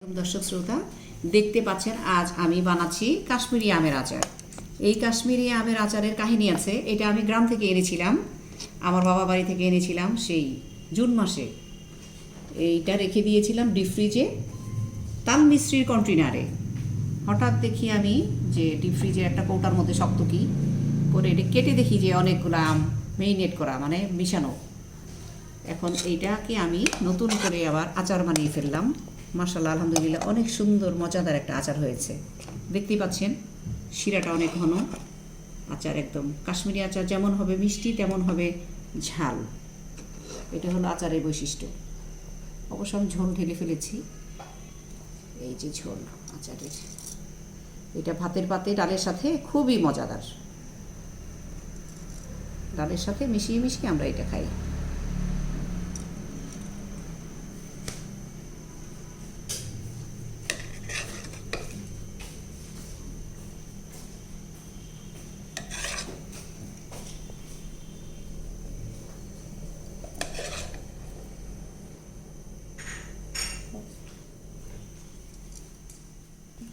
দর্শক শ্রোতা দেখতে পাচ্ছেন আজ আমি বানাচ্ছি কাশ্মীরি আমের আচার। এই কাশ্মীরি আমের আচারের কাহিনী আছে। এটা আমি গ্রাম থেকে এনেছিলাম, আমার বাবা বাড়ি থেকে এনেছিলাম সেই জুন মাসে। এইটা রেখে দিয়েছিলাম ডিপ ফ্রিজে তাল মিশ্রির কন্টেনারে। হঠাৎ দেখি আমি যে ডিপ ফ্রিজের একটা কৌটার মধ্যে শক্ত কি করে এটা কেটে দেখি যে অনেকগুলো আম মেরিনেট করা, মানে মিশানো। এখন এইটাকে আমি নতুন করে আবার আচার বানিয়ে ফেললাম। মাশাআল্লাহ, আলহামদুলিল্লাহ, অনেক সুন্দর মজাদার একটা আচার হয়েছে। দেখতেই পাচ্ছেন শিরাটা অনেক ঘন। আচার একদম কাশ্মীরি আচার যেমন হবে মিষ্টি তেমন হবে ঝাল। এটা হলো আচারের বৈশিষ্ট্য। অবশ্য আমি ঝোল ঢেলে ফেলেছি। এই যে ঝোল আচারের, এটা ভাতের পাতে ডালের সাথে খুবই মজাদার। ডালের সাথে মিশিয়ে মিশিয়ে আমরা এটা খাই।